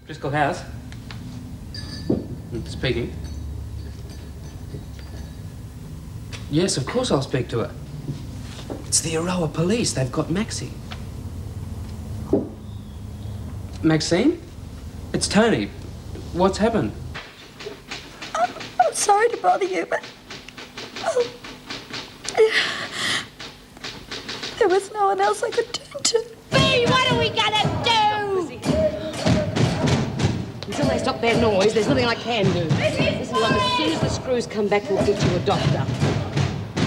Driscoll House? Speaking. Yes, of course I'll speak to her. It's the Aroa police. They've got Maxie. Maxine? It's Tony. What's happened? I'm sorry to bother you, but... there was no one else I could turn to. Bea, what are we gonna do? Until they stop their noise, there's nothing I can do. Listen, look, as soon as the screws come back, we'll get you a doctor.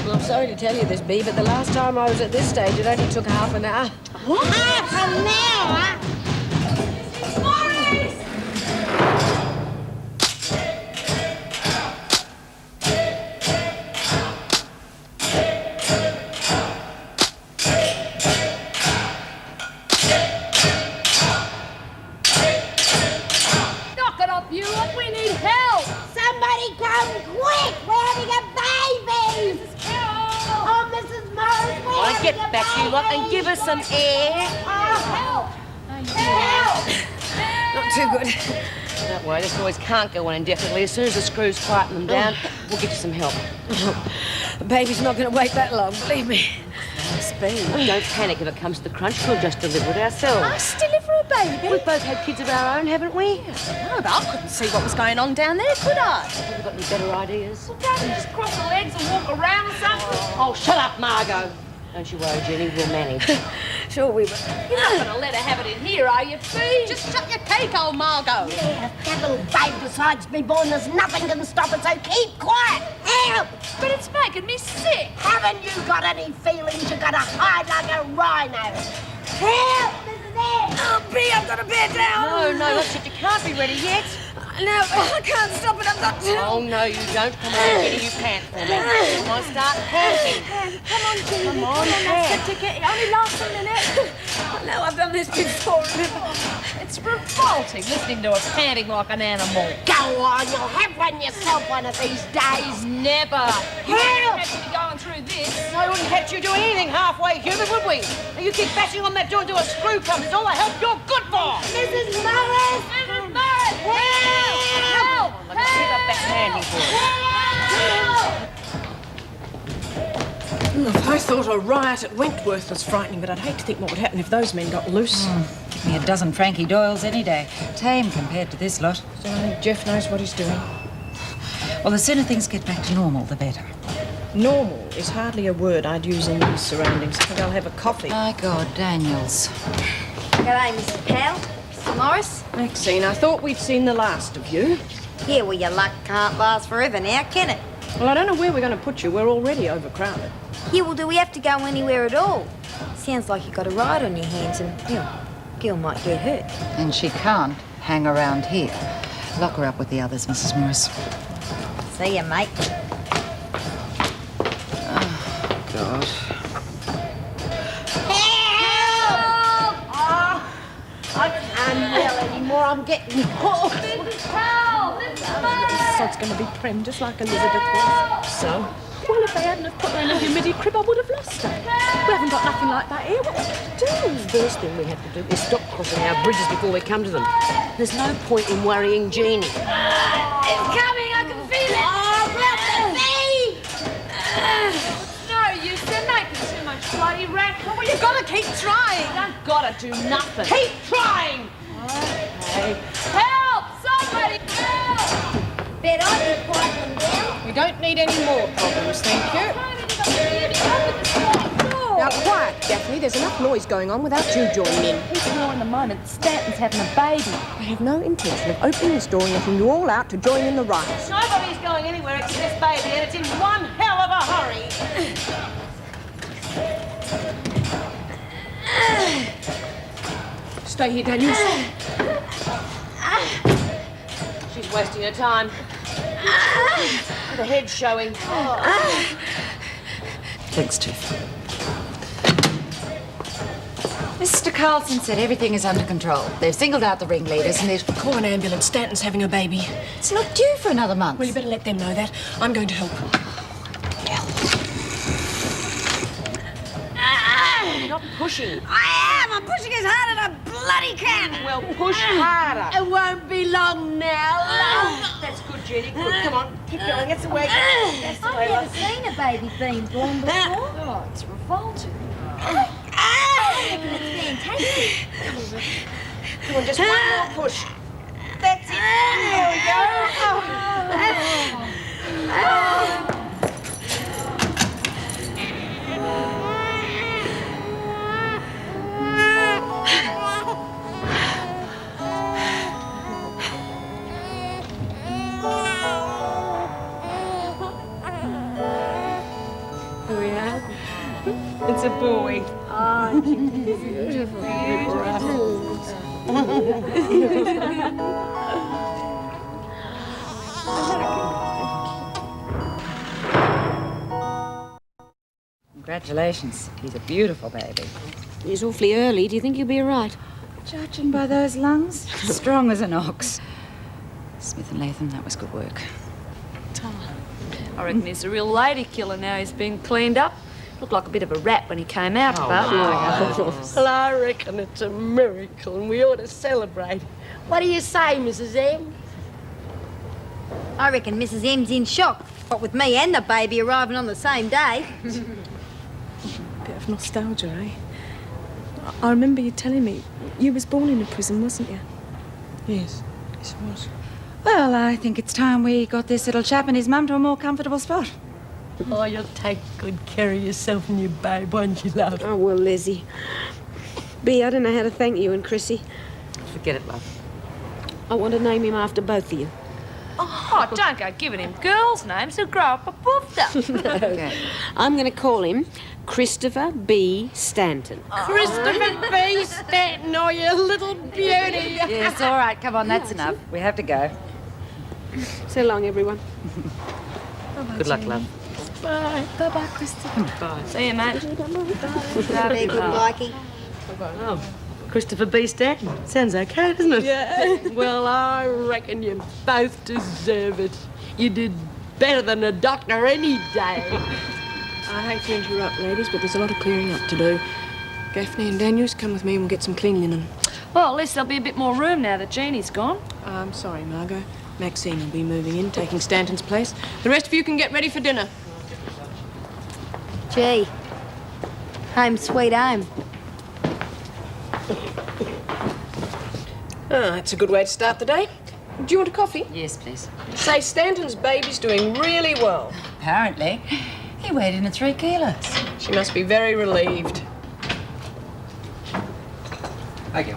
Well, I'm sorry to tell you this, Bea, but the last time I was at this stage, it only took half an hour. What? Half an hour? Morris! Knock it up, you lot. We need help. Somebody come quick! We're having a baby! Mrs. Carroll! Oh, Mrs. Morris, we're Well, having get a back, baby! you lot, and give us some air. Oh, help! Not too good. Don't worry, this noise can't go on indefinitely. As soon as the screws quieten them down, we'll get you some help. The baby's not going to wait that long, believe me. Don't panic if it comes to the crunch. We'll just deliver it ourselves. Us deliver a baby? We've both had kids of our own, haven't we? No, but I couldn't see what was going on down there, could I? Have you got any better ideas? Well, can't we just cross the legs and walk around or something? Oh, shut up, Margot. Don't you worry, Jenny. We'll manage. Sure we will. You're not going to let her have it in here, are you, Bea? Just shut your cake, old Margot. Yeah, that little babe decides me born, there's nothing can stop it, so keep quiet! Help! But it's making me sick. Haven't you got any feelings? You're gonna hide like a rhino. Help! Mrs. Ed! Oh, Bea, I've got to bear down. No, look, you can't be ready yet. No, I can't stop it. I've got to. Oh, no, you don't. Come on, Jenny, you can't for me. Come on, start panting. Come on, Jenny. Come on, That's the ticket. It only lasts a minute. I know I've done this before, remember? It's revolting listening to her panting like an animal. Go on, you'll have one yourself one of these days. Never. You Help! wouldn't have to be going through this. I wouldn't have you do anything halfway human, would we? Now, you keep bashing on that door until a screw comes. It's all the help you're good for. Mrs. Morris! Mrs. Morris! Help! Help! Look, keep up that panting for us. If I thought a riot at Wentworth was frightening, but I'd hate to think what would happen if those men got loose. Give me a dozen Frankie Doyles any day. Tame compared to this lot. So I think Jeff knows what he's doing. Well, the sooner things get back to normal, the better. Normal is hardly a word I'd use in these surroundings. I think I'll have a coffee. My God, Daniels. G'day, Mrs. Powell. Mr. Morris. Maxine, I thought we'd seen the last of you. Yeah, well, your luck can't last forever now, can it? Well, I don't know where we're going to put you. We're already overcrowded. Yeah, well, do we have to go anywhere at all? Sounds like you've got a riot on your hands and, you know, girl might get hurt. And she can't hang around here. Lock her up with the others, Mrs. Morris. See ya, mate. God. Help! Oh, I can't yell anymore. I'm getting hoarse. Mrs. Powell! Mrs. Morris! Sod's going to be prim, just like Elizabeth was. So? Well, if they hadn't have put her in a humidity crib, I would have lost her. We haven't got nothing like that here. What are we to do? First thing we have to do is stop crossing our bridges before we come to them. There's no point in worrying Jeannie. It's coming, I can feel it. Oh, grab the bee! No use, they're making too much bloody racket. Well, you've got to keep trying. You've got to do nothing. Keep trying! Okay. Help! Somebody help! Bet I can quiet them down. We don't need any more problems, thank you. Now, quiet, Daphne. There's enough noise going on without you joining in. Even though in the moment Stanton's having a baby. I have no intention of opening this door and letting you all out to join in the riot. Nobody's going anywhere except this baby, and it's in one hell of a hurry. Stay here, Daniels. She's wasting her time. The head's showing. Thanks, Jeff. Mr. Carlson said everything is under control. They've singled out the ringleaders and they've... Call an ambulance. Stanton's having a baby. It's not due for another month. Well, you better let them know that. I'm going to help. Not pushing. I am! I'm pushing as hard as I bloody can! Well, push harder. It won't be long now, love. That's good, Jenny. Good. Come on, keep going. That's the way. That's the I've way, never love. seen a baby being born before. Oh, it's revolting. I reckon it's fantastic. Come on, just one more push. That's it. There we go. Here we are. It's a boy. Congratulations. He's a beautiful baby. He's awfully early. Do you think he'll be all right? Judging by those lungs, strong as an ox. Smith and Latham, that was good work. I reckon he's a real lady killer now he's been cleaned up. Looked like a bit of a rat when he came out, but... Well, I reckon it's a miracle and we ought to celebrate. What do you say, Mrs. M? I reckon Mrs. M's in shock. What with me and the baby arriving on the same day. Bit of nostalgia, eh? I remember you telling me you was born in a prison, wasn't you? Yes, yes it was. Well, I think it's time we got this little chap and his mum to a more comfortable spot. Oh, you'll take good care of yourself and your babe, won't you, love? Oh, well, Lizzie. Bea, I don't know how to thank you and Chrissy. Forget it, love. I want to name him after both of you. Oh, don't go giving him girls' names. He'll grow up a poofter. Okay. I'm going to call him Christopher B. Stanton. Christopher B. Stanton, oh, you little beauty. Yes, all right, come on, that's enough. We have to go. So long, everyone. Good luck, love. Bye-bye, Christopher. Bye. See you, mate. Very good, Mikey. Oh, Christopher B. Stanton. Sounds okay, doesn't it? Yeah. Well, I reckon you both deserve it. You did better than a doctor any day. I hate to interrupt, ladies, but there's a lot of clearing up to do. Gaffney and Daniels, come with me and we'll get some clean linen. Well, at least there'll be a bit more room now that Jeannie's gone. I'm sorry, Margot. Maxine will be moving in, taking Stanton's place. The rest of you can get ready for dinner. Gee. Home sweet home. Ah, that's a good way to start the day. Do you want a coffee? Yes, please. Say, Stanton's baby's doing really well. Apparently. He weighed in at 3 kilos. She must be very relieved. Thank you.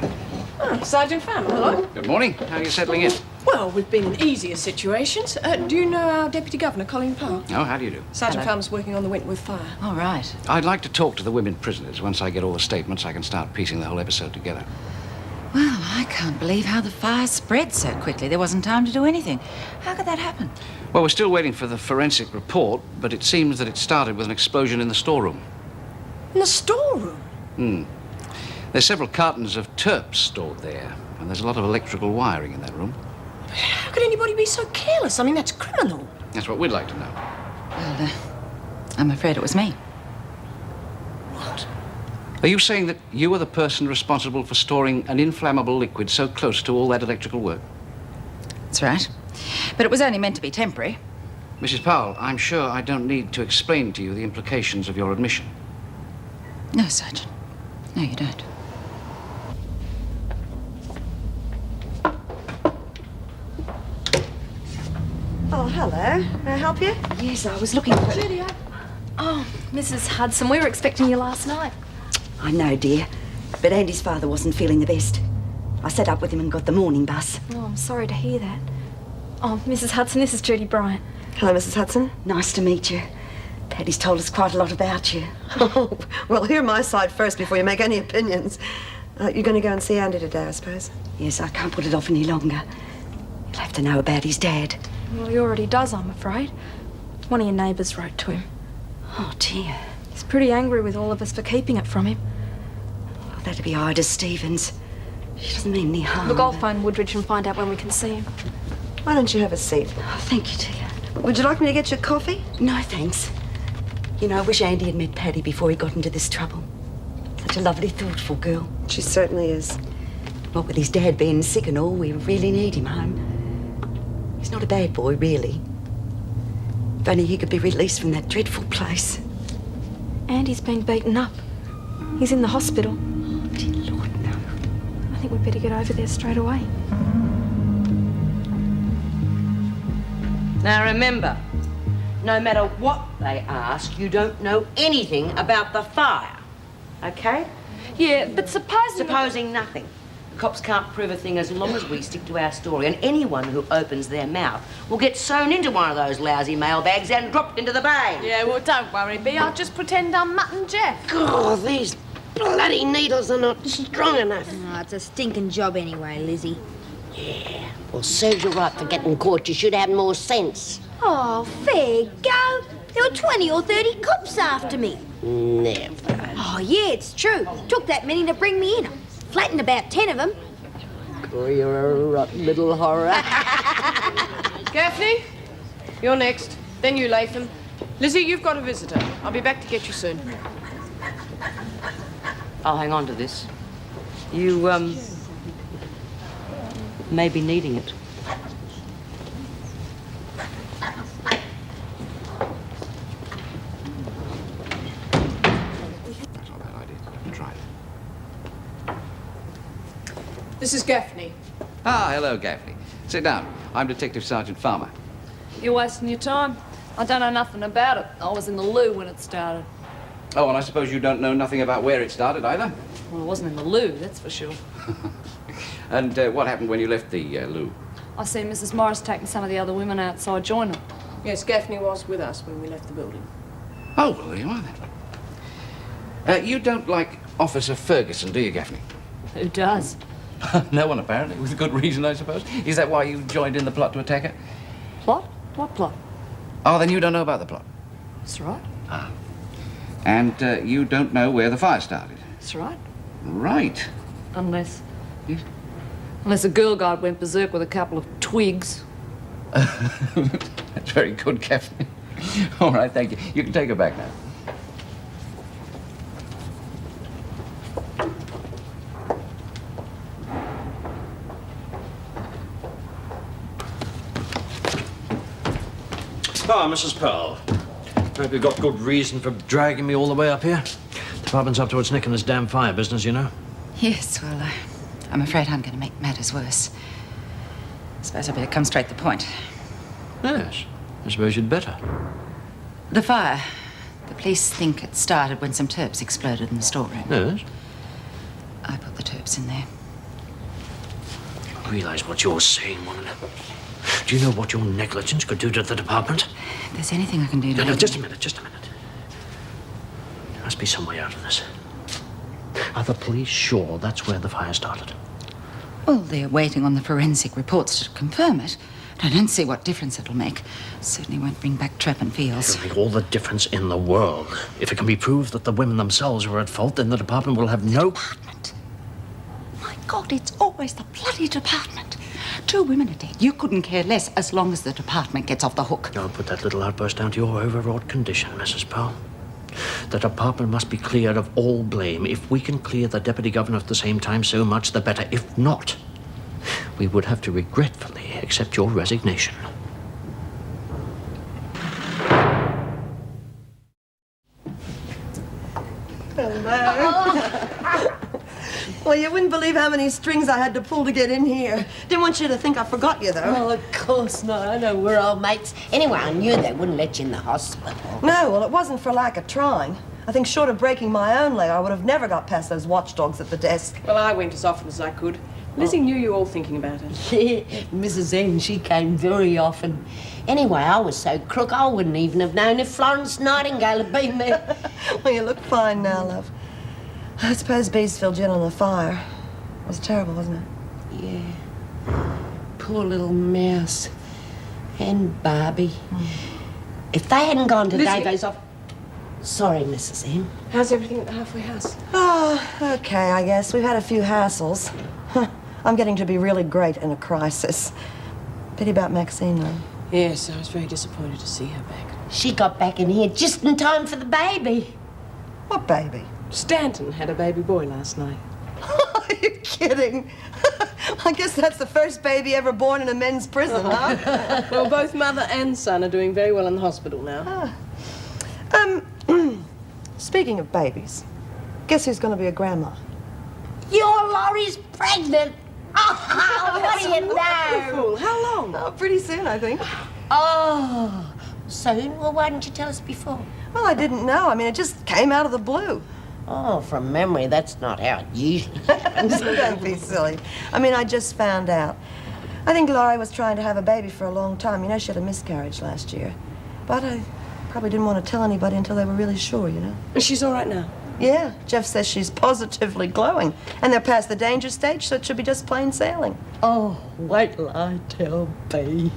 Ah, Sergeant Farmer, hello. Good morning. How are you settling in? Well, we've been in easier situations. Do you know our Deputy Governor, Colin Parr? Oh, how do you do? Sergeant Farmer's working on the Wentworth fire. All right. I'd like to talk to the women prisoners. Once I get all the statements, I can start piecing the whole episode together. Well, I can't believe how the fire spread so quickly. There wasn't time to do anything. How could that happen? Well, we're still waiting for the forensic report, but it seems that it started with an explosion in the storeroom. In the storeroom? There's several cartons of terps stored there, and there's a lot of electrical wiring in that room. How could anybody be so careless? I mean, that's criminal. That's what we'd like to know. Well, I'm afraid it was me. What? Are you saying that you were the person responsible for storing an inflammable liquid so close to all that electrical work? That's right. But it was only meant to be temporary. Mrs. Powell, I'm sure I don't need to explain to you the implications of your admission. No, Sergeant. No, you don't. Oh, hello. May I help you? Yes, I was looking for... Judy, Oh, Mrs. Hudson, we were expecting you last night. I know, dear. But Andy's father wasn't feeling the best. I set up with him and got the morning bus. Oh, I'm sorry to hear that. Oh, Mrs. Hudson, this is Judy Bryant. Hello, Mrs. Hudson. Nice to meet you. Paddy's told us quite a lot about you. Oh, well, hear my side first before you make any opinions. You're going to go and see Andy today, I suppose? Yes, I can't put it off any longer. He'll have to know about his dad. Well, he already does, I'm afraid. One of your neighbours wrote to him. Oh, dear. He's pretty angry with all of us for keeping it from him. Oh, that'd be Ida Stevens. She doesn't mean any harm. Look, I'll phone Woodridge and find out when we can see him. Why don't you have a seat? Oh, thank you, dear. Would you like me to get you coffee? No, thanks. You know, I wish Andy had met Paddy before he got into this trouble. Such a lovely, thoughtful girl. She certainly is. What with his dad being sick and all, we really need him home. He's not a bad boy, really. If only he could be released from that dreadful place. Andy's been beaten up. He's in the hospital. Oh, dear Lord, no. I think we'd better get over there straight away. Now remember, no matter what they ask, you don't know anything about the fire. Okay? Yeah, but Supposing nothing. The cops can't prove a thing as long as we stick to our story, and anyone who opens their mouth will get sewn into one of those lousy mailbags and dropped into the bay. Yeah, well, don't worry, Bea. I'll just pretend I'm Mutt and Jeff. God, these bloody needles are not strong enough. Oh, it's a stinking job anyway, Lizzie. Yeah, well, serves you right for getting caught. You should have more sense. Oh, fair go. There were 20 or 30 cops after me. Never. Oh, yeah, it's true. Took that many to bring me in. Flattened about 10 of them. Oh, you're a rotten little horror. Gaffney, you're next. Then you, Latham. Lizzie, you've got a visitor. I'll be back to get you soon. I'll hang on to this. You, may be needing it. That's not a bad idea. Try it. This is Gaffney. Ah, hello, Gaffney. Sit down. I'm Detective Sergeant Farmer. You're wasting your time. I don't know nothing about it. I was in the loo when it started. Oh, and I suppose you don't know nothing about where it started either? Well, I wasn't in the loo, that's for sure. And what happened when you left the loo? I seen Mrs. Morris taking some of the other women out, so I joined them. Yes, Gaffney was with us when we left the building. Oh, well, there you are then. You don't like Officer Ferguson, do you, Gaffney? Who does? No one, apparently. With good reason, I suppose. Is that why you joined in the plot to attack her? Plot? What plot? Oh, then you don't know about the plot. That's right. Ah. And you don't know where the fire started? That's right. Right. Unless... Yes. Unless a girl guard went berserk with a couple of twigs. That's very good, Gaffney. All right, thank you. You can take her back now. Ah, Mrs. Pearl. Hope you've got good reason for dragging me all the way up here. Department's up to its neck in this damn fire business, you know. Yes, well, I'm afraid I'm going to make matters worse. I suppose I better come straight to the point. Yes, I suppose you'd better. The fire. The police think it started when some Terps exploded in the storeroom. Yes? I put the Terps in there. You realise what you're saying, woman? Do you know what your negligence could do to the department? If there's anything I can do to... No, just a minute, just a minute. There must be some way out of this. Are the police sure that's where the fire started? Well, they're waiting on the forensic reports to confirm it. I don't see what difference it'll make. Certainly won't bring back Trap and Fields. It'll make all the difference in the world. If it can be proved that the women themselves were at fault, then the department will have no... Department? My God, it's always the bloody department. 2 women are dead. You couldn't care less as long as the department gets off the hook. Don't put that little outburst down to your overwrought condition, Mrs. Pearl. The department must be cleared of all blame. If we can clear the deputy governor at the same time, so much the better. If not, we would have to regretfully accept your resignation. Well, you wouldn't believe how many strings I had to pull to get in here. Didn't want you to think I forgot you, though. Well, of course not. I know we're old mates. Anyway, I knew they wouldn't let you in the hospital. No, well, it wasn't for lack of trying. I think short of breaking my own leg, I would have never got past those watchdogs at the desk. Well, I went as often as I could. Lizzie knew you all thinking about it. Yeah, Mrs. N, she came very often. Anyway, I was so crook I wouldn't even have known if Florence Nightingale had been there. Well, you look fine now, love. I suppose Bees filled you in on the fire. It was terrible, wasn't it? Yeah. Poor little mouse. And Barbie. If they hadn't gone to Lizzie. Davo's off... Sorry, Mrs. M. How's everything at the halfway house? Oh, okay, I guess. We've had a few hassles. I'm getting to be really great in a crisis. Pity about Maxine, though. Yes, I was very disappointed to see her back. She got back in here just in time for the baby. What baby? Stanton had a baby boy last night. Are you kidding? I guess that's the first baby ever born in a men's prison, huh? Well, both mother and son are doing very well in the hospital now. Speaking of babies, guess who's going to be a grandma? Your Laurie's pregnant. Oh, what do you know? Fool, how long? Oh, pretty soon, I think. Oh, soon? Well, why didn't you tell us before? Well, I didn't know. I mean, it just came out of the blue. Oh, from memory, that's not how it usually happens. Don't be silly. I mean, I just found out. I think Laurie was trying to have a baby for a long time. You know, she had a miscarriage last year. But I probably didn't want to tell anybody until they were really sure, you know. And she's all right now? Yeah, Jeff says she's positively glowing. And they're past the danger stage, so it should be just plain sailing. Oh, wait till I tell B.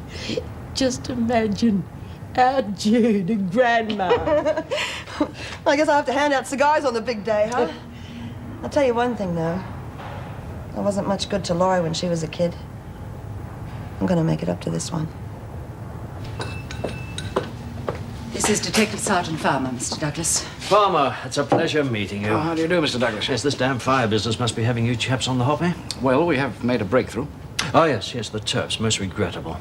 Just imagine our Jude and Grandma. I guess I'll have to hand out cigars on the big day, huh? I'll tell you one thing, though. I wasn't much good to Laurie when she was a kid. I'm gonna make it up to this one. This is Detective Sergeant Farmer, Mr. Douglas. Farmer, it's a pleasure meeting you. Oh, how do you do, Mr. Douglas? Yes, this damn fire business must be having you chaps on the hop, eh? Well, we have made a breakthrough. Oh, yes, the turfs. Most regrettable.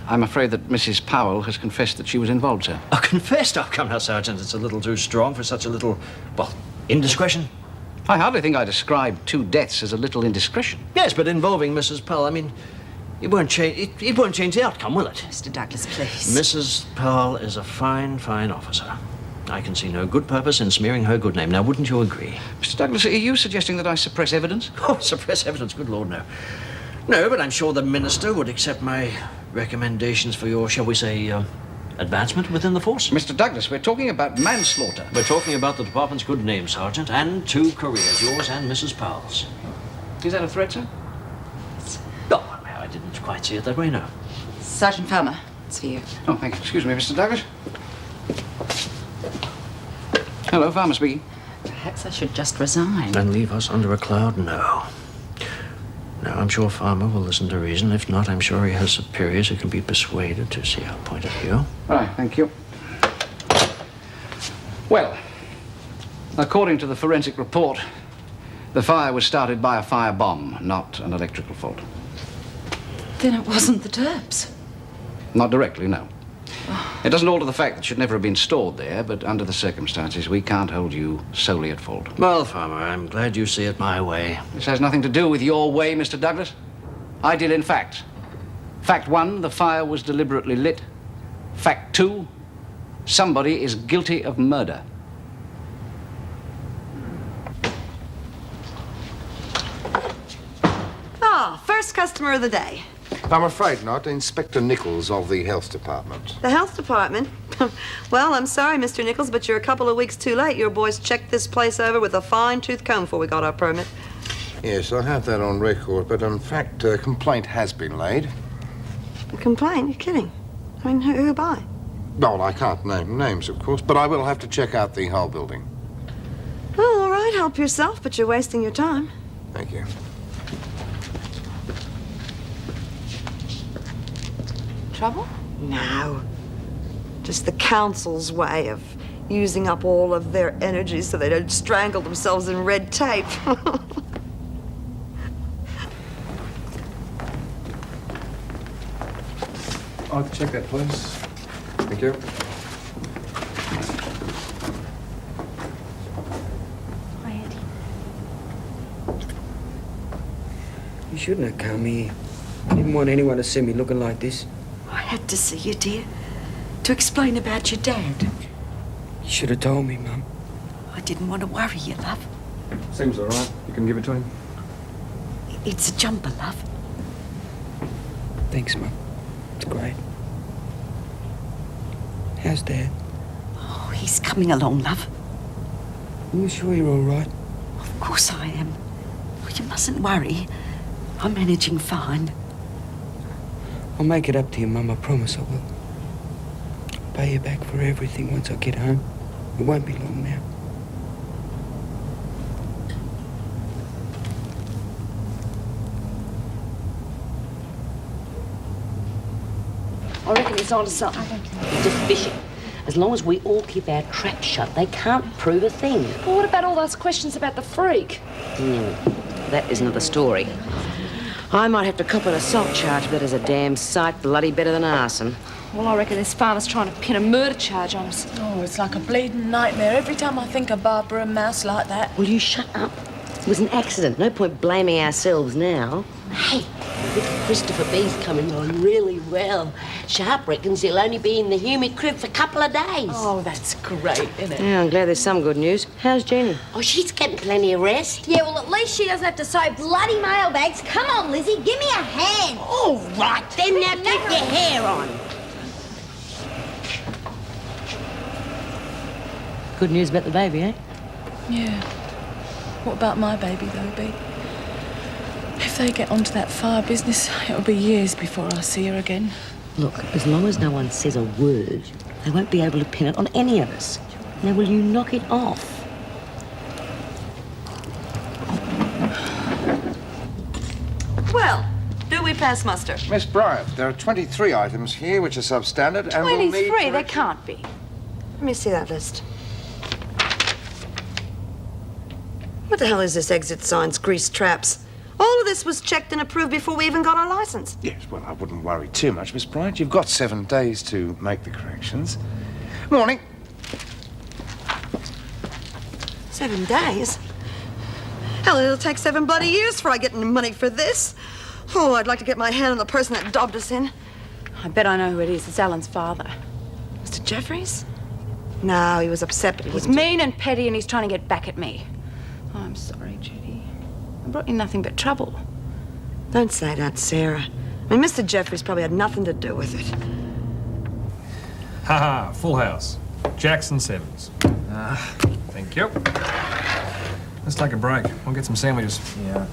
I'm afraid that Mrs. Powell has confessed that she was involved, sir. Oh, confessed? Oh, come now, Sergeant. It's a little too strong for such a little, well, indiscretion. I hardly think I described 2 deaths as a little indiscretion. Yes, but involving Mrs. Powell, I mean, it won't change the outcome, will it? Mr. Douglas, please. Mrs. Powell is a fine, fine officer. I can see no good purpose in smearing her good name. Now, wouldn't you agree? Mr. Douglas, are you suggesting that I suppress evidence? Oh, suppress evidence? Good Lord, no. No, but I'm sure the minister would accept my recommendations for your, shall we say, advancement within the force. Mr. Douglas, we're talking about manslaughter. We're talking about the department's good name, Sergeant, and 2 careers, yours and Mrs. Powell's. Is that a threat, sir? Oh, I didn't quite see it that way, no. Sergeant Farmer, it's for you. Oh, thank you. Excuse me, Mr. Douglas. Hello, Farmer speaking. Perhaps I should just resign. And leave us under a cloud? No. No, I'm sure Farmer will listen to reason. If not, I'm sure he has superiors who can be persuaded to see our point of view. Right, thank you. Well, according to the forensic report, the fire was started by a fire bomb, not an electrical fault. Then it wasn't the turps. Not directly, no. It doesn't alter the fact that it should never have been stored there, but under the circumstances, we can't hold you solely at fault. Well, Farmer, I'm glad you see it my way. This has nothing to do with your way, Mr. Douglas. I deal in facts. Fact 1, the fire was deliberately lit. Fact 2, somebody is guilty of murder. Ah, first customer of the day. I'm afraid not. Inspector Nichols of the Health Department. The health department? Well, I'm sorry, Mr. Nichols, but you're a couple of weeks too late. Your boys checked this place over with a fine-tooth comb before we got our permit. Yes, I have that on record, but in fact, a complaint has been laid. A complaint? You're kidding. I mean, who by? Well, I can't name names, of course, but I will have to check out the whole building. Oh, all right, help yourself, but you're wasting your time. Thank you. Trouble? No. Just the council's way of using up all of their energy so they don't strangle themselves in red tape. I'll check that, please. Thank you. Hi, Eddie. You shouldn't have come here. I didn't want anyone to see me looking like this. I had to see you, dear. To explain about your dad. You should have told me, Mum. I didn't want to worry you, love. Seems all right. You can give it to him. It's a jumper, love. Thanks, Mum. It's great. How's Dad? Oh, he's coming along, love. Are you sure you're all right? Of course I am. Oh, you mustn't worry. I'm managing fine. I'll make it up to you, Mum. I promise I will. I'll pay you back for everything once I get home. It won't be long now. I reckon he's on to something. Just fishing. As long as we all keep our traps shut, they can't prove a thing. Well, what about all those questions about the freak? That isn't the story. I might have to cop an assault charge, but that is a damn sight bloody better than arson. Well, I reckon this farmer's trying to pin a murder charge on us. Oh, it's like a bleeding nightmare every time I think of Barbara and Mouse like that. Will you shut up? It was an accident. No point blaming ourselves now. Hey, Christopher B's coming on really well. Sharp reckons he'll only be in the humid crib for a couple of days. Oh, that's great, isn't it? Yeah, I'm glad there's some good news. How's Jeannie? Oh, she's getting plenty of rest. Yeah, well, at least she doesn't have to sew bloody mailbags. Come on, Lizzie, give me a hand. All right, then now keep your hair on. Good news about the baby, eh? Yeah. What about my baby, though, Bea? If they get onto that fire business, it'll be years before I see her again. Look, as long as no one says a word, they won't be able to pin it on any of us. Now, will you knock it off? Well, do we pass muster? Miss Bryant, there are 23 items here which are substandard and will need... 23? They can't be. Let me see that list. What the hell is this exit signs, grease traps? All of this was checked and approved before we even got our license. Yes, well, I wouldn't worry too much, Miss Bryant. You've got 7 days to make the corrections. Morning. 7 days? Hell, it'll take 7 bloody years before I get any money for this. Oh, I'd like to get my hand on the person that dobbed us in. I bet I know who it is. It's Alan's father. Mr. Jeffries? No, he was upset, but he He's wouldn't... mean and petty and he's trying to get back at me. Oh, I'm sorry, Judy. I brought you nothing but trouble. Don't say that, Sarah. I mean, Mr. Jeffries probably had nothing to do with it. Ha, full house. Jackson Sevens. Thank you. Let's take a break. We'll get some sandwiches. Yeah.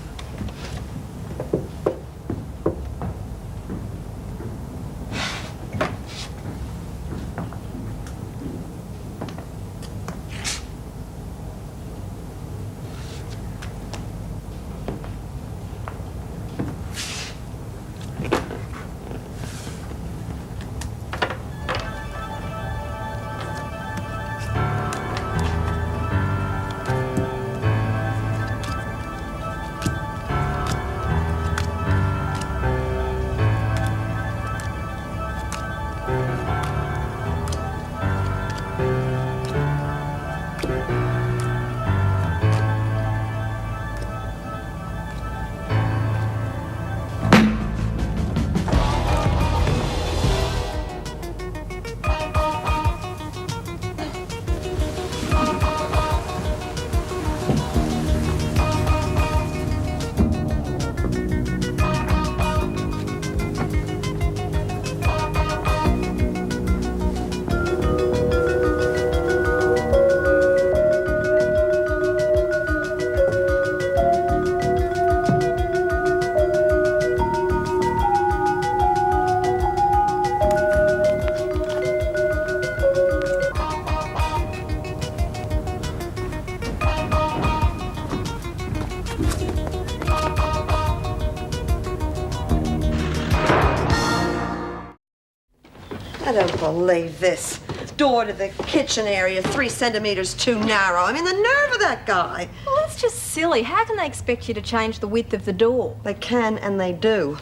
I don't believe this. Door to the kitchen area, 3 centimeters too narrow. I mean, the nerve of that guy. Well, that's just silly. How can they expect you to change the width of the door? They can and they do.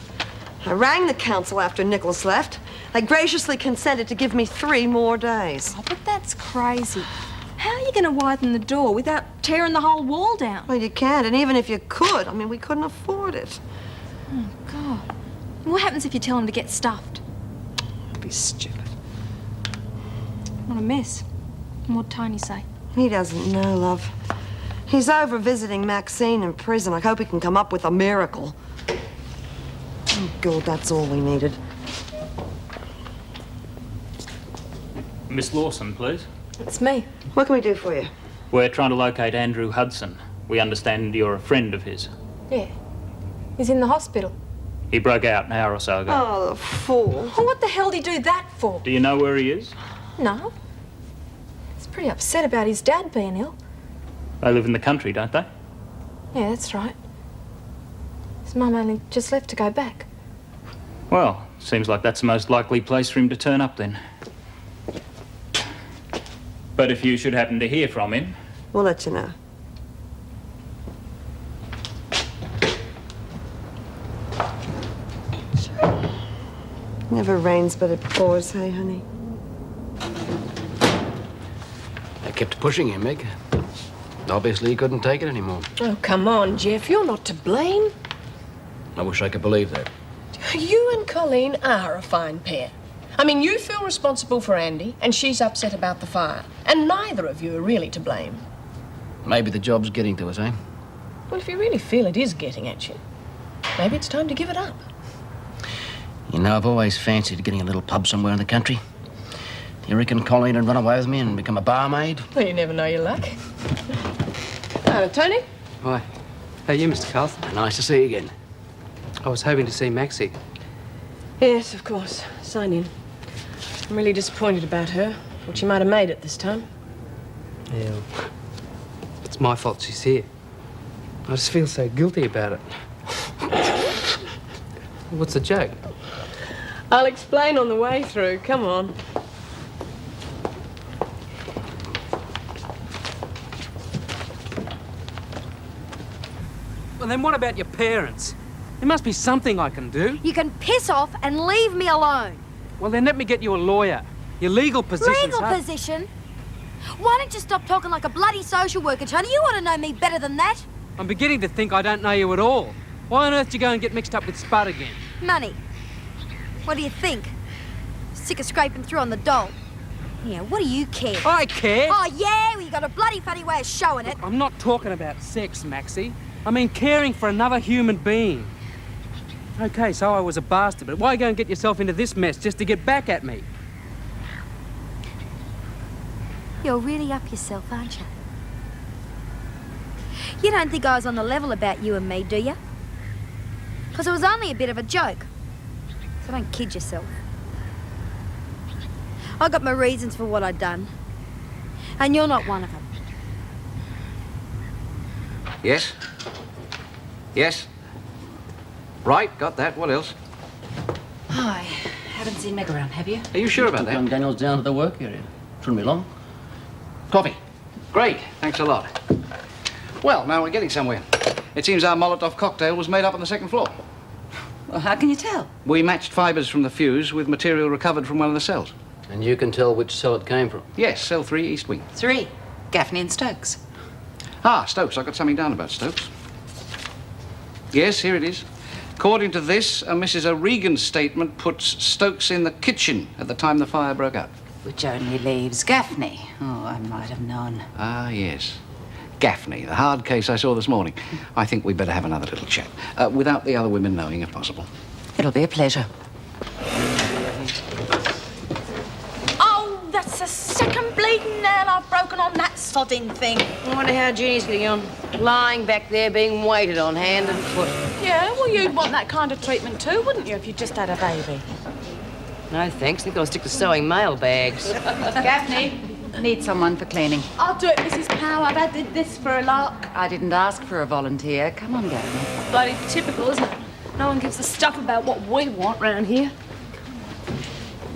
I rang the council after Nicholas left. They graciously consented to give me 3 more days. Oh, but that's crazy. How are you going to widen the door without tearing the whole wall down? Well, you can't, and even if you could, I mean, we couldn't afford it. Oh, God. What happens if you tell him to get stuffed? It'd be stupid. What a mess. And what'd Tony say? He doesn't know, love. He's over visiting Maxine in prison. I hope he can come up with a miracle. Oh, God, that's all we needed. Miss Lawson, please. It's me. What can we do for you? We're trying to locate Andrew Hudson. We understand you're a friend of his. Yeah. He's in the hospital. He broke out an hour or so ago. Oh, the fool. Well, what the hell did he do that for? Do you know where he is? No. He's pretty upset about his dad being ill. They live in the country, don't they? Yeah, that's right. His mum only just left to go back. Well, seems like that's the most likely place for him to turn up then. But if you should happen to hear from him... We'll let you know. Never rains, but it pours, hey, honey? They kept pushing him, Meg. Obviously, he couldn't take it anymore. Oh, come on, Jeff. You're not to blame. I wish I could believe that. You and Colleen are a fine pair. I mean, you feel responsible for Andy, and she's upset about the fire. And neither of you are really to blame. Maybe the job's getting to us, eh? Well, if you really feel it is getting at you, maybe it's time to give it up. You know, I've always fancied getting a little pub somewhere in the country. Do you reckon Colleen would run away with me and become a barmaid? Well, you never know your luck. Hello, Tony. Hi. Hey, you, Mr. Carlton. Nice to see you again. I was hoping to see Maxie. Yes, of course. Sign in. I'm really disappointed about her. Thought she might have made it this time. Yeah. It's my fault she's here. I just feel so guilty about it. What's the joke? I'll explain on the way through. Come on. Well, then what about your parents? There must be something I can do. You can piss off and leave me alone. Well, then let me get you a lawyer. Your legal position's Legal hard. position? Why don't you stop talking like a bloody social worker, Tony? You ought to know me better than that. I'm beginning to think I don't know you at all. Why on earth do you go and get mixed up with Spud again? Money. What do you think? Sick of scraping through on the dole. Yeah, what do you care? I care? Oh, yeah? Well, you got a bloody funny way of showing it. I'm not talking about sex, Maxie. I mean caring for another human being. Okay, so I was a bastard, but why go and get yourself into this mess just to get back at me? You're really up yourself, aren't you? You don't think I was on the level about you and me, do you? Because it was only a bit of a joke. So don't kid yourself. I got my reasons for what I'd done. And you're not one of them. Yes? Yes? Right, got that. What else? Hi. Haven't seen Meg around, have you? Are you sure about that? Young Daniel's down to the work area. Shouldn't be long. Coffee. Great, thanks a lot. Well, now we're getting somewhere. It seems our Molotov cocktail was made up on the second floor. Well, how can you tell? We matched fibres from the fuse with material recovered from one of the cells. And you can tell which cell it came from? Yes, cell 3, East Wing. 3. Gaffney and Stokes. Ah, Stokes. I got something down about Stokes. Yes, here it is. According to this, Mrs. O'Regan's statement puts Stokes in the kitchen at the time the fire broke out. Which only leaves Gaffney. Oh, I might have known. Ah, yes. Gaffney, the hard case I saw this morning. I think we'd better have another little chat, without the other women knowing, if possible. It'll be a pleasure. Oh, that's the second bleeding nail I've broken on that sodding thing. I wonder how Jeannie's getting on. Lying back there being waited on hand and foot. Yeah, well, you'd want that kind of treatment too, wouldn't you, if you just had a baby? No thanks, I think I'll stick to sewing mailbags. Gaffney, need someone for cleaning. I'll do it, Mrs. Power. I did this for a lark. I didn't ask for a volunteer. Come on, Gaffney. Bloody typical, isn't it? No one gives a stuff about what we want round here.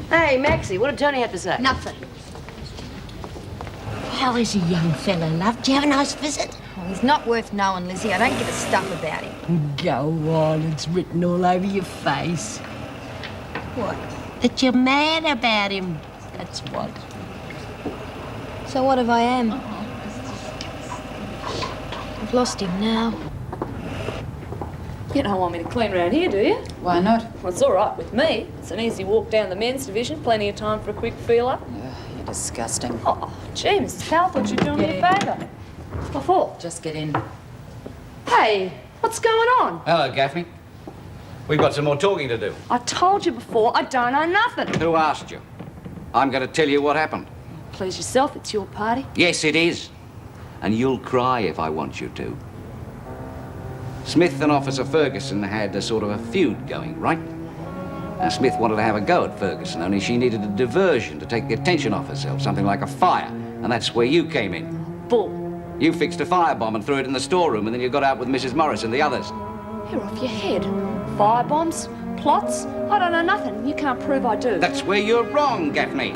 Hey, Maxie, what did Tony have to say? Nothing. How is he, young fella, love? Do you have a nice visit? Oh, he's not worth knowing, Lizzie. I don't give a stuff about him. Go on, it's written all over your face. What? That you're mad about him. That's what. So what if I am? I've lost him now. You don't want me to clean around here, do you? Why not? Well, it's all right with me. It's an easy walk down the men's division. Plenty of time for a quick feel-up. You're disgusting. Oh, gee, Mrs. Powell, thought you'd do me a favour. What for? Just get in. Hey, what's going on? Hello, Gaffney. We've got some more talking to do. I told you before, I don't know nothing. Who asked you? I'm going to tell you what happened. Please yourself, it's your party. Yes, it is. And you'll cry if I want you to. Smith and Officer Ferguson had a sort of a feud going, right? Now, Smith wanted to have a go at Ferguson, only she needed a diversion to take the attention off herself, something like a fire. And that's where you came in. Bull. You fixed a firebomb and threw it in the storeroom, and then you got out with Mrs. Morris and the others. You're off your head. Firebombs, plots, I don't know nothing. You can't prove I do. That's where you're wrong, Gaffney.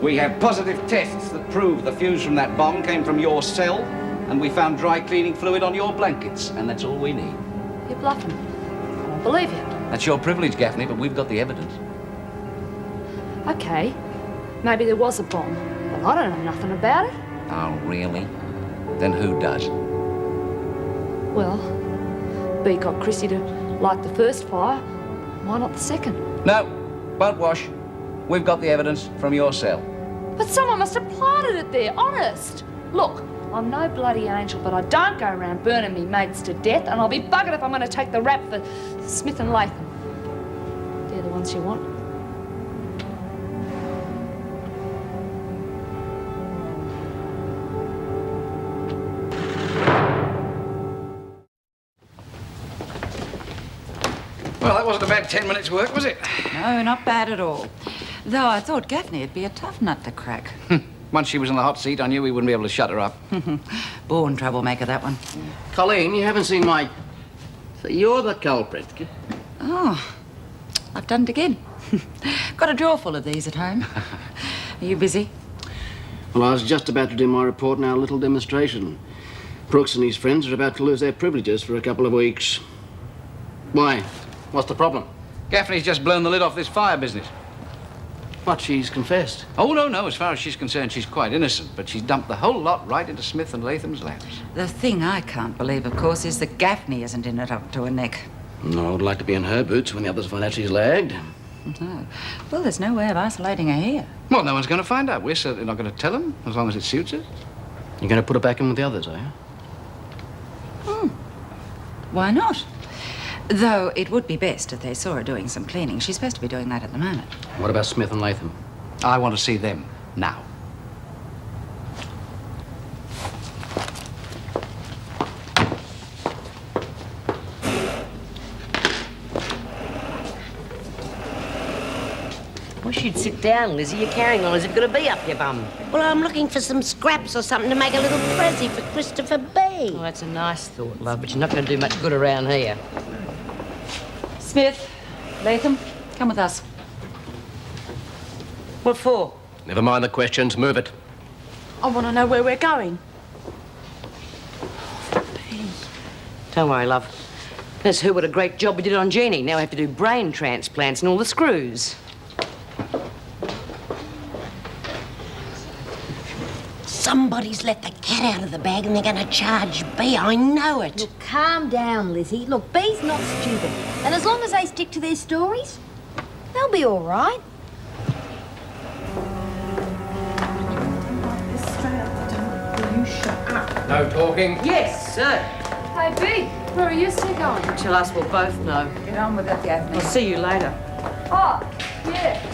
We have positive tests that prove the fuse from that bomb came from your cell, and we found dry cleaning fluid on your blankets, and that's all we need. You're bluffing. I don't believe you. That's your privilege, Gaffney, but we've got the evidence. Okay, maybe there was a bomb, but I don't know nothing about it. Oh, really? Then who does? Well, B got Chrissy to light the first fire. Why not the second? No, won't wash. We've got the evidence from your cell. But someone must have planted it there, honest. Look, I'm no bloody angel, but I don't go around burning me mates to death, and I'll be buggered if I'm going to take the rap for Smith and Latham. They're the ones you want. Well, that wasn't about 10 minutes' work, was it? No, not bad at all. Though I thought Gaffney'd be a tough nut to crack. Once she was in the hot seat, I knew we wouldn't be able to shut her up. Born troublemaker, that one. Colleen, you haven't seen my... So you're the culprit. Oh, I've done it again. Got a drawer full of these at home. Are you busy? Well, I was just about to do my report in our little demonstration. Brooks and his friends are about to lose their privileges for a couple of weeks. Why? What's the problem? Gaffney's just blown the lid off this fire business. What, she's confessed? Oh, no. As far as she's concerned, she's quite innocent, but she's dumped the whole lot right into Smith and Latham's laps. The thing I can't believe, of course, is that Gaffney isn't in it up to her neck. No, I would like to be in her boots when the others find out she's lagged. No. Well, there's no way of isolating her here. Well, no one's going to find out. We're certainly not going to tell them, as long as it suits us. You're going to put her back in with the others, are you? Why not? Though it would be best if they saw her doing some cleaning. She's supposed to be doing that at the moment. What about Smith and Latham? I want to see them now. Wish you'd sit down, Lizzie. You're carrying on as if you're going to be up your bum. Well, I'm looking for some scraps or something to make a little prezi for Christopher B. Oh, that's a nice thought, love, but you're not going to do much good around here. Smith, Latham, come with us. What for? Never mind the questions. Move it. I want to know where we're going. Don't worry, love. Let's hear what a great job we did on Jeannie. Now we have to do brain transplants and all the screws. Somebody's let the cat out of the bag and they're going to charge B. I know it. Look, calm down, Lizzie. Look, B's not stupid. And as long as they stick to their stories, they'll be all right. You shut up. No talking. Yes, sir. Hey, B, where are you still going? Tell us we'll both know. Get on with it, Gaffney. I'll see you later. Oh, yeah.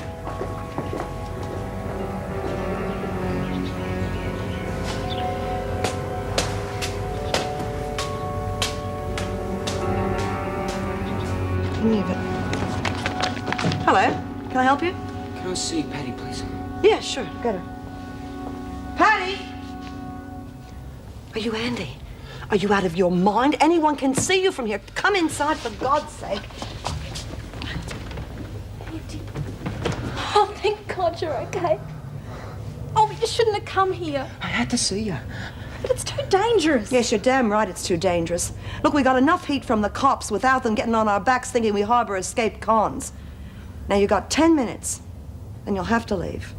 Leave it. Hello. Can I help you? Can I see Patty, please? Yeah, sure. Get her. Patty! Are you Andy? Are you out of your mind? Anyone can see you from here. Come inside, for God's sake. Oh, thank God you're okay. Oh, but you shouldn't have come here. I had to see you. But it's too dangerous. Yes, you're damn right it's too dangerous. Look, we got enough heat from the cops without them getting on our backs thinking we harbor escaped cons. Now, you got 10 minutes, and you'll have to leave.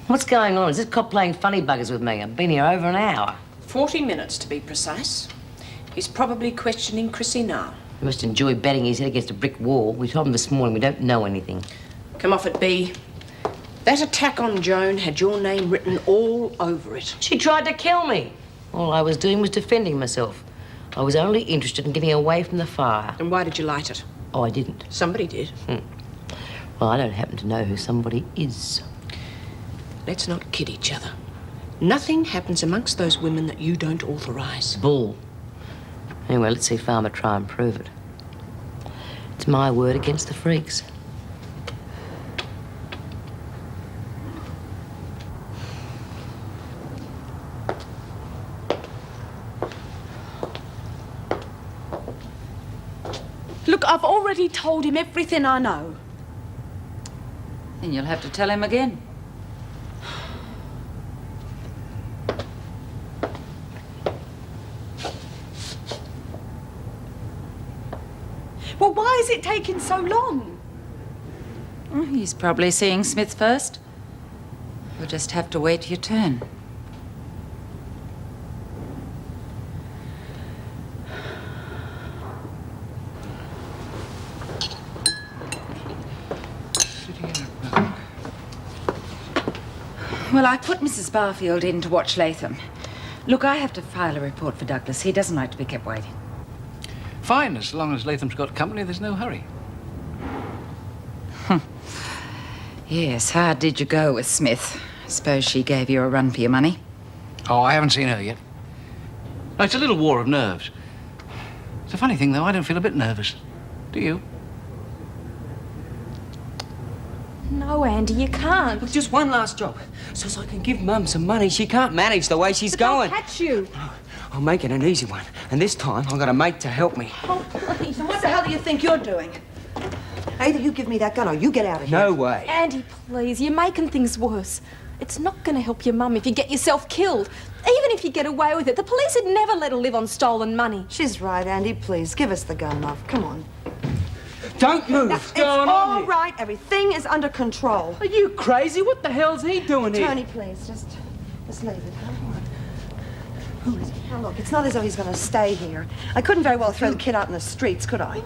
What's going on? Is this cop playing funny buggers with me? I've been here over an hour. 40 minutes, to be precise. He's probably questioning Chrissy now. He must enjoy batting his head against a brick wall. We told him this morning we don't know anything. Come off it, B. That attack on Joan had your name written all over it. She tried to kill me. All I was doing was defending myself. I was only interested in getting away from the fire. And why did you light it? Oh, I didn't. Somebody did. Well, I don't happen to know who somebody is. Let's not kid each other. Nothing happens amongst those women that you don't authorize. Bull. Anyway, let's see Farmer try and prove it. It's my word against the freaks. Look, I've already told him everything I know. Then you'll have to tell him again. Well, why is it taking so long? He's probably seeing Smith first. You'll just have to wait your turn. Well, I put Mrs. Barfield in to watch Latham. Look, I have to file a report for Douglas. He doesn't like to be kept waiting. Fine, as long as Latham's got company, there's no hurry. Yes, how did you go with Smith? I suppose she gave you a run for your money? Oh, I haven't seen her yet. No, it's a little war of nerves. It's a funny thing, though, I don't feel a bit nervous. Do you? No, Andy, you can't. Look, just one last job, so as I can give Mum some money. She can't manage the way she's going. I'll catch you. I'll make it an easy one, and this time I've got a mate to help me. Oh, please. So what the hell do you think you're doing? Either you give me that gun or you get out of here. No way. Andy, please, you're making things worse. It's not going to help your mum if you get yourself killed. Even if you get away with it, the police would never let her live on stolen money. She's right, Andy. Please, give us the gun, love. Come on. Don't move. Now, it's all right. Everything is under control. Are you crazy? What the hell's he doing here? Tony, please, just leave it. Who is he? Now, look, it's not as though he's going to stay here. I couldn't very well throw the kid out in the streets, could I?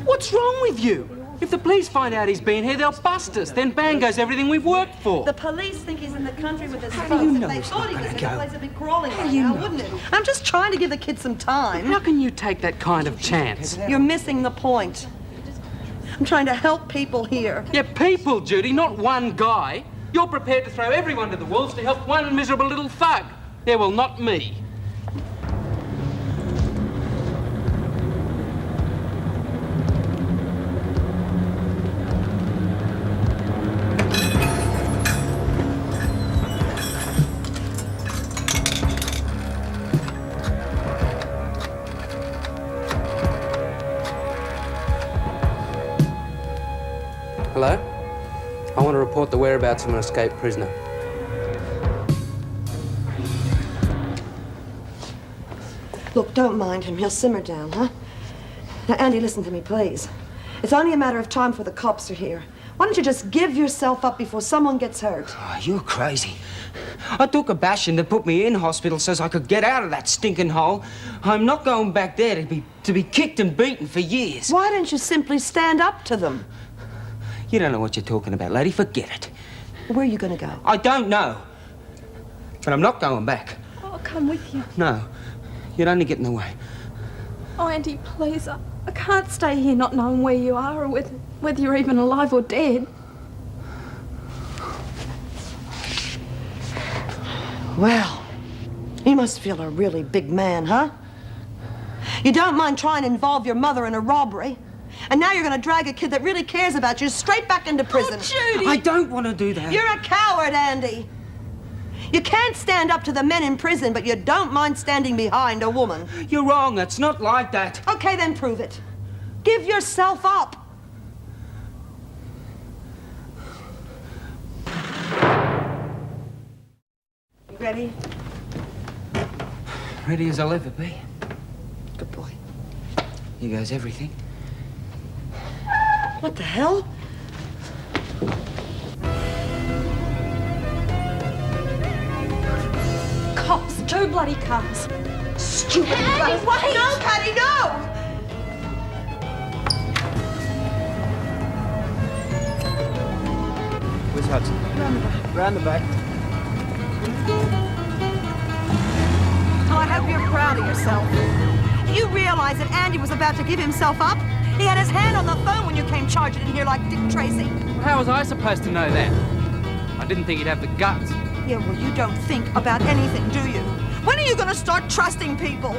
What's wrong with you? If the police find out he's been here, they'll bust us. Then bang goes everything we've worked for. The police think he's in the country with his folks. do you know If they he's thought he not was in gonna the go? place, they'd be crawling How by do you now, know? wouldn't it? I'm just trying to give the kid some time. How can you take that kind of chance? You're missing the point. I'm trying to help people here. Yeah, people, Judy, not one guy. You're prepared to throw everyone to the wolves to help one miserable little thug. Yeah, well, not me. Hello? I want to report the whereabouts of an escaped prisoner. Look, don't mind him. He'll simmer down, huh? Now, Andy, listen to me, please. It's only a matter of time before the cops are here. Why don't you just give yourself up before someone gets hurt? Oh, you're crazy. I took a bashing that put me in hospital so I could get out of that stinking hole. I'm not going back there to be kicked and beaten for years. Why don't you simply stand up to them? You don't know what you're talking about, lady. Forget it. Where are you going to go? I don't know. But I'm not going back. I'll come with you. No. You'd only get in the way. Oh, Andy, please. I can't stay here not knowing where you are or whether you're even alive or dead. Well, you must feel a really big man, huh? You don't mind trying to involve your mother in a robbery. And now you're going to drag a kid that really cares about you straight back into prison. Oh, Judy! I don't want to do that. You're a coward, Andy. You can't stand up to the men in prison, but you don't mind standing behind a woman. You're wrong. It's not like that. Okay, then prove it. Give yourself up. You ready? Ready as I'll ever be. Good boy. Here goes everything. What the hell? Cops, 2 bloody cars. Stupid. Andy, wait! No, Patty, no! Where's Hudson? Round the back. Round the back. Oh, I hope you're proud of yourself. Do you realize that Andy was about to give himself up? He had his hand on the phone when you came charging in here like Dick Tracy. How was I supposed to know that? I didn't think he'd have the guts. Yeah, well, you don't think about anything, do you? When are you going to start trusting people?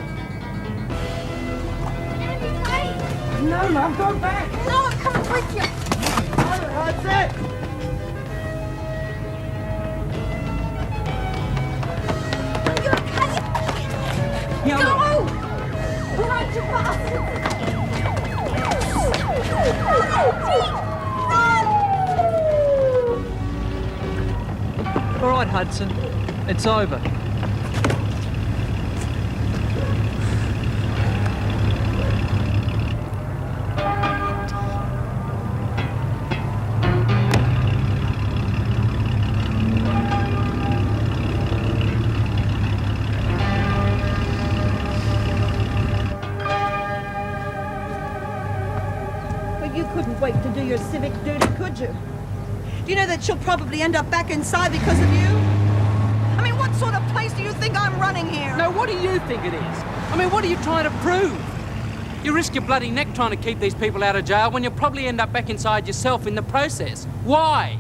Andy, wait! No, Mom, go back. No, I'm coming with you. That's it. Go! Right, you bastard! All right, Hudson. It's over. Well, you couldn't wait to do your civic duty, could you? Do you know that she'll probably end up back inside because of you? I mean, what sort of place do you think I'm running here? No, what do you think it is? I mean, what are you trying to prove? You risk your bloody neck trying to keep these people out of jail when you'll probably end up back inside yourself in the process. Why?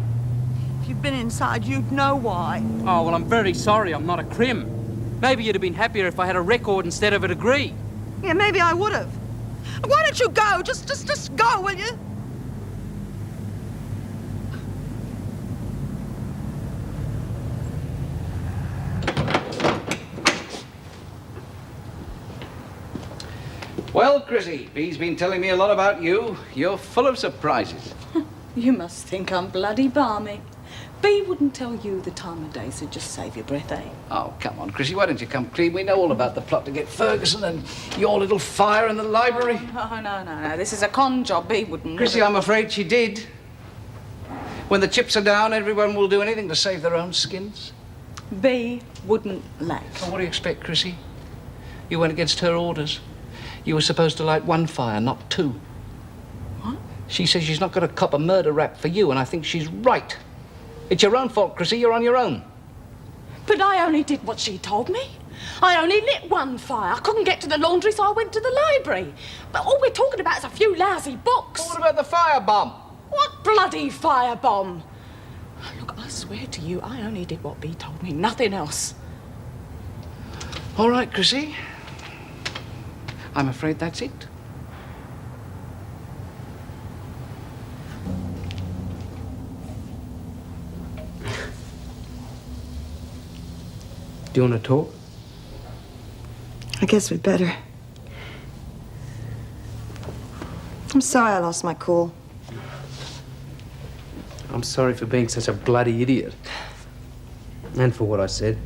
If you'd been inside, you'd know why. Oh, well, I'm very sorry I'm not a crim. Maybe you'd have been happier if I had a record instead of a degree. Yeah, maybe I would have. Why don't you go? Just go, will you? Well, Chrissy, Bee's been telling me a lot about you. You're full of surprises. You must think I'm bloody balmy. Bee wouldn't tell you the time of day, so just save your breath, eh? Oh, come on, Chrissy, why don't you come clean? We know all about the plot to get Ferguson and your little fire in the library. Oh, no. This is a con job. Bee wouldn't. Chrissy, I'm afraid she did. When the chips are down, everyone will do anything to save their own skins. Bee wouldn't laugh. Well, what do you expect, Chrissy? You went against her orders. You were supposed to light one fire, not two. What? She says she's not got a cop a murder rap for you, and I think she's right. It's your own fault, Chrissy. You're on your own. But I only did what she told me. I only lit one fire. I couldn't get to the laundry, so I went to the library. But all we're talking about is a few lousy books. What about the firebomb? What bloody firebomb? Look, I swear to you, I only did what Bee told me, nothing else. All right, Chrissy. I'm afraid that's it. Do you want to talk? I guess we'd better. I'm sorry I lost my cool. I'm sorry for being such a bloody idiot. And for what I said.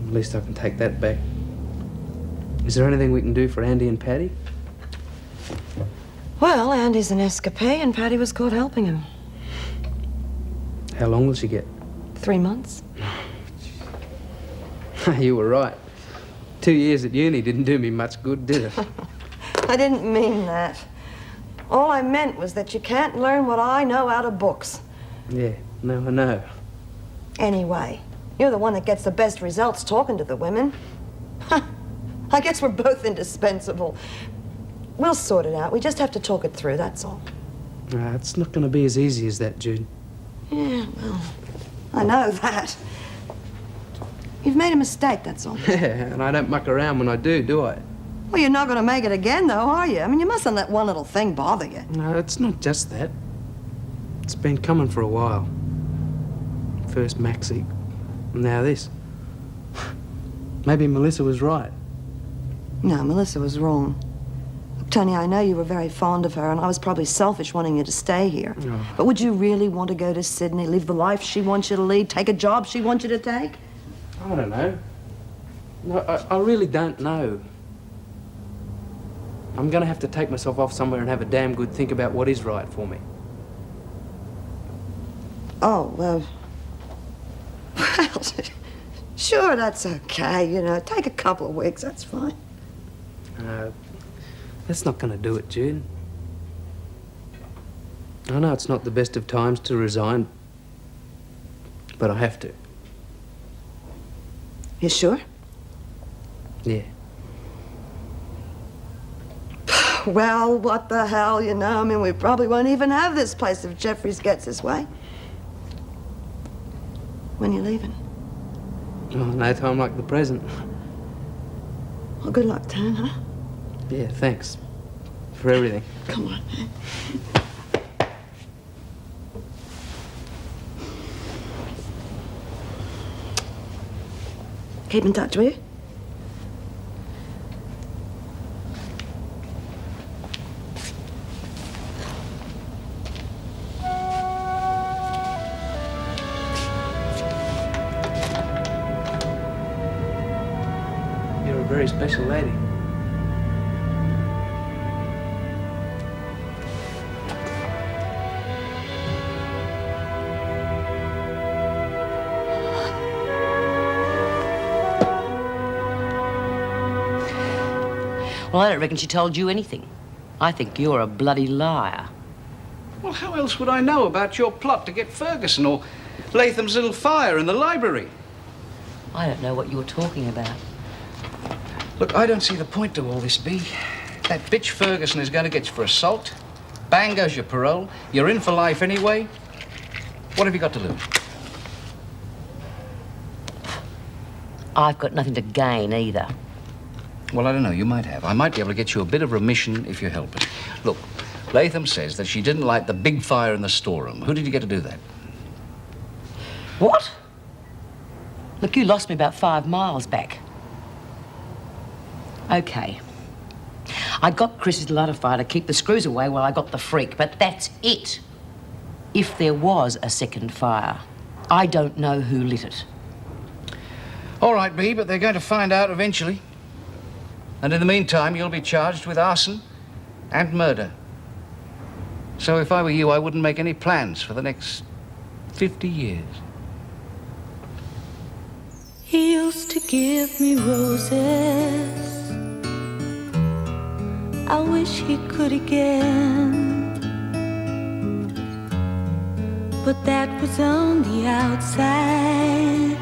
At least I can take that back. Is there anything we can do for Andy and Paddy? Well, Andy's an escapee and Paddy was caught helping him. How long will she get? 3 months. You were right. 2 years at uni didn't do me much good, did it? I didn't mean that. All I meant was that you can't learn what I know out of books. Yeah, no, I know. Anyway, you're the one that gets the best results talking to the women. I guess we're both indispensable. We'll sort it out. We just have to talk it through, that's all. It's not going to be as easy as that, Jude. Yeah, well, I know that. You've made a mistake, that's all. Yeah, and I don't muck around when I do I? Well, you're not going to make it again, though, are you? I mean, you mustn't let one little thing bother you. No, it's not just that. It's been coming for a while. First Maxie, and now this. Maybe Melissa was right. No, Melissa was wrong. Look, Tony, I know you were very fond of her, and I was probably selfish wanting you to stay here. Oh. But would you really want to go to Sydney, live the life she wants you to lead, take a job she wants you to take? I don't know. No, I really don't know. I'm going to have to take myself off somewhere and have a damn good think about what is right for me. Oh, well, sure, that's okay, you know. Take a couple of weeks, that's fine. That's not going to do it, Jude. I know it's not the best of times to resign, but I have to. You sure? Yeah. Well, what the hell, you know? I mean, we probably won't even have this place if Jeffries gets his way. When you leaving? Oh, no time like the present. Well, good luck, Tan, huh? Yeah, thanks. For everything. Come on. Keep in touch, will you? very special lady. Well, I don't reckon she told you anything. I think you're a bloody liar. Well, how else would I know about your plot to get Ferguson or Latham's little fire in the library? I don't know what you're talking about. Look, I don't see the point to all this, Bea. That bitch Ferguson is going to get you for assault. Bang goes your parole. You're in for life anyway. What have you got to lose? I've got nothing to gain either. Well, I don't know. You might have. I might be able to get you a bit of remission if you help us. Look, Latham says that she didn't light the big fire in the storeroom. Who did you get to do that? What? Look, you lost me about 5 miles back. Okay. I got Chris's to light a fire to keep the screws away while I got the freak, but that's it. If there was a second fire, I don't know who lit it. All right, Bea, but they're going to find out eventually. And in the meantime, you'll be charged with arson and murder. So if I were you, I wouldn't make any plans for the next 50 years. He used to give me roses. I wish he could again. But that was on the outside,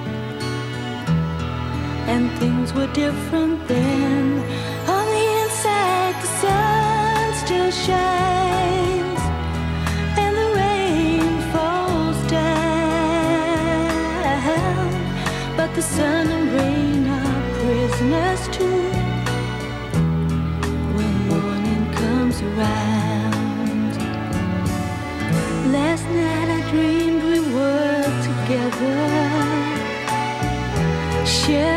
and things were different then. On the inside, the sun still shines, and the rain falls down. But the sun and rain are prisoners too when morning comes around. Last night I dreamed we were together, sharing